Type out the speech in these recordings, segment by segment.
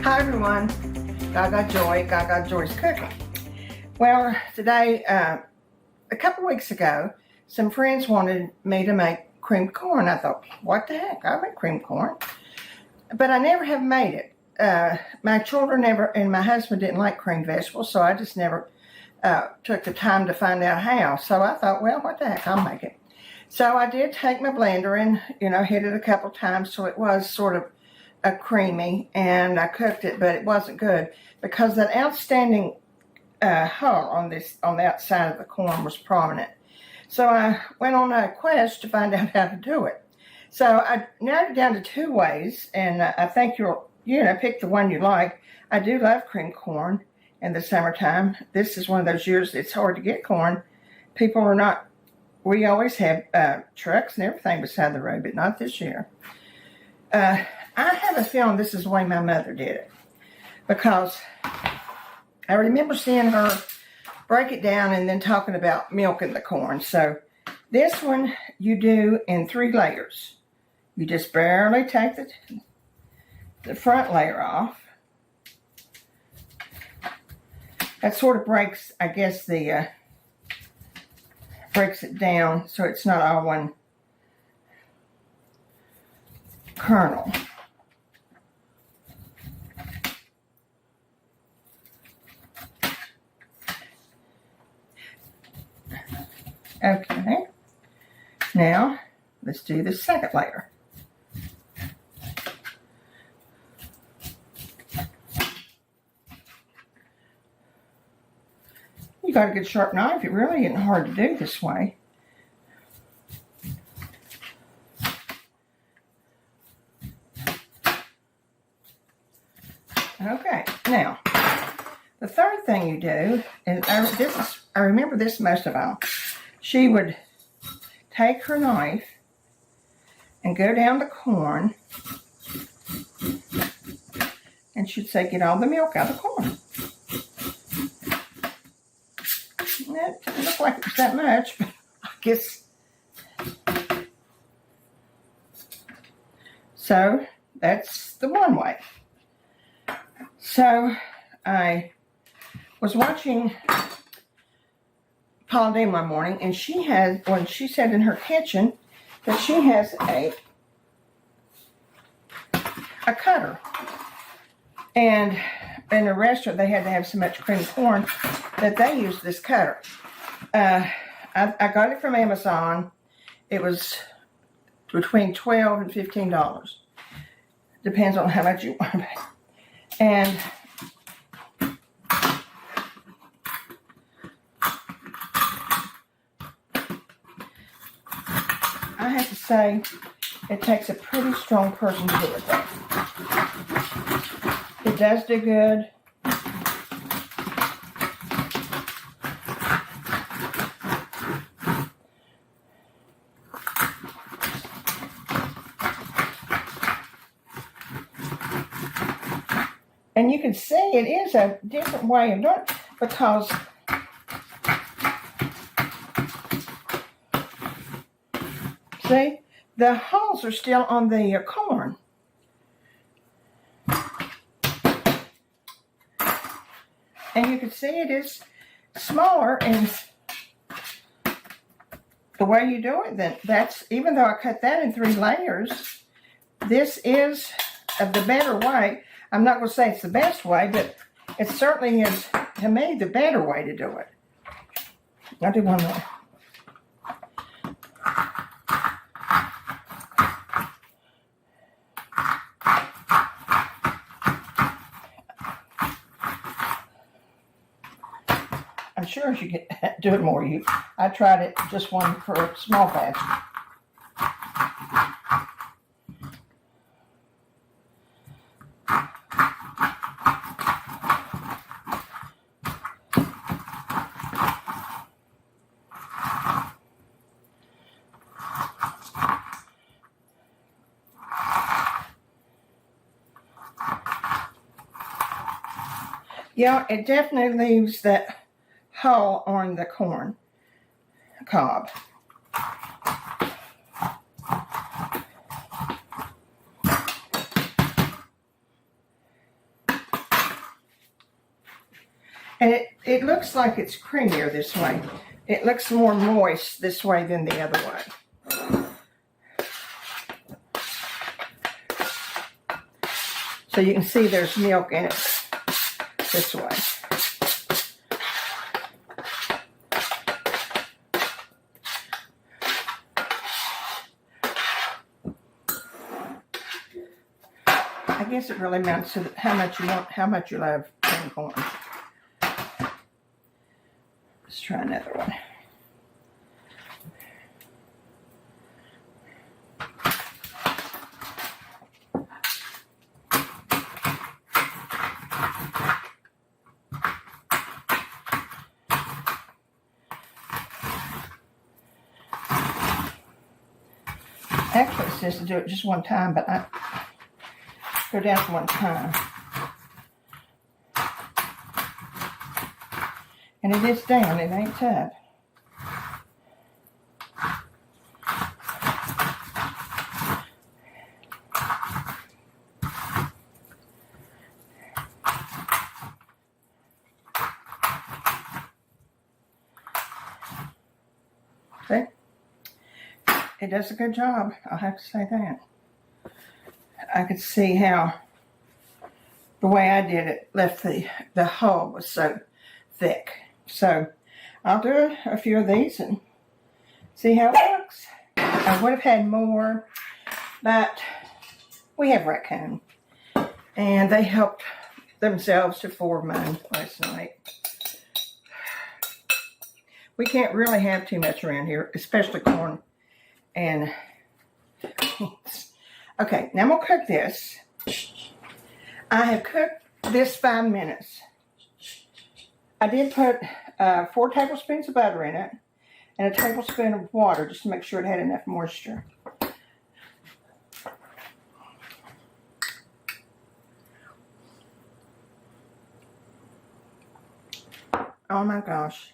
Hi everyone, Gagajoy's cooking. Well, today, a couple weeks ago, some friends wanted me to make creamed corn. I thought, what the heck, I make creamed corn. But I never have made it. My children never, and my husband didn't like creamed vegetables, so I just never took the time to find out how. So I thought, well, what the heck, I'll make it. So I did take my blender and, hit it a couple times so it was sort of creamy, and I cooked it, but it wasn't good because that outstanding hull on the outside of the corn was prominent. So I went on a quest to find out how to do it. So I narrowed it down to two ways, and I think you'll, pick the one you like. I do love creamed corn in the summertime. This is one of those years it's hard to get corn. People are not, we always have trucks and everything beside the road, but not this year. I have a feeling this is the way my mother did it, because I remember seeing her break it down and then talking about milking the corn. So this one you do in 3 layers. You just barely take the front layer off. That sort of breaks, I guess, breaks it down so it's not all one kernel. Okay, now let's do the second layer. You got a good sharp knife. It really isn't hard to do this way. Okay, now the third thing you do, and I remember this most of all. She would take her knife and go down the corn, and she'd say, get all the milk out of the corn. It didn't look like it was that much, but I guess. So that's the one way. So I was watching Paula Deen one morning, and she said in her kitchen that she has a cutter. And in a restaurant, they had to have so much creamed corn that they used this cutter. I got it from Amazon. It was between $12 and $15. Depends on how much you want to pay. And I have to say, it takes a pretty strong person to do it though. It does do good. And you can see it is a different way of doing it because see, the hulls are still on the corn. And you can see it is smaller, and the way you do it, then that's, even though I cut that in 3 layers, this is the better way. I'm not going to say it's the best way, but it certainly is, to me, the better way to do it. I'll do one more. I'm sure you can do it more. I tried it just one for a small batch. Yeah, it definitely leaves that hull on the corn cob. And it looks like it's creamier this way. It looks more moist this way than the other way. So you can see there's milk in it this way. I guess it really amounts to how much you want, how much you love cream corn. Let's try another one. Actually, it says to do it just one time, but I go down to one time. And it is down, it ain't up. See? It does a good job, I'll have to say that. I could see how the way I did it left the hull was so thick. So I'll do a few of these and see how it looks. I would have had more, but we have raccoon, and they helped themselves to 4 of mine last night. We can't really have too much around here, especially corn and beans. Okay, now I'm going to cook this. I have cooked this 5 minutes. I did put 4 tablespoons of butter in it and a tablespoon of water just to make sure it had enough moisture. Oh my gosh.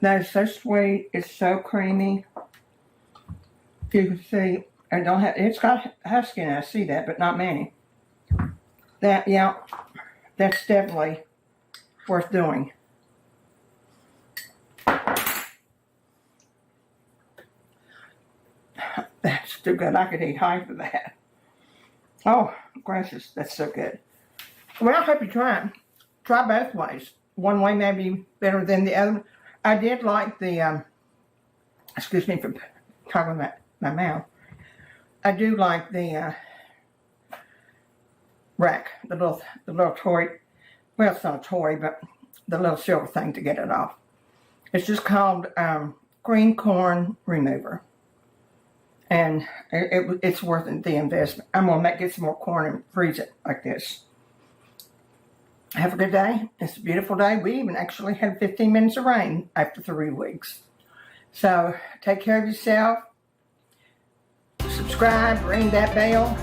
That is so sweet. It's so creamy. You can see, I don't have, it's got husky in it, I see that, but not many. That, yeah, that's definitely worth doing. That's too good. I could eat half of that. Oh, gracious, that's so good. Well, I hope you try it. Try both ways. One way may be better than the other. I did like the, excuse me for covering my mouth. I do like the rack, the little toy. Well, it's not a toy, but the little silver thing to get it off. It's just called green corn remover, and it's worth the investment. I'm gonna get some more corn and freeze it like this. Have a good day. It's a beautiful day. We even actually had 15 minutes of rain after 3 weeks. So take care of yourself. Subscribe, ring that bell.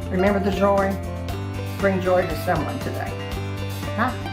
Remember the joy. Bring joy to someone today. Bye.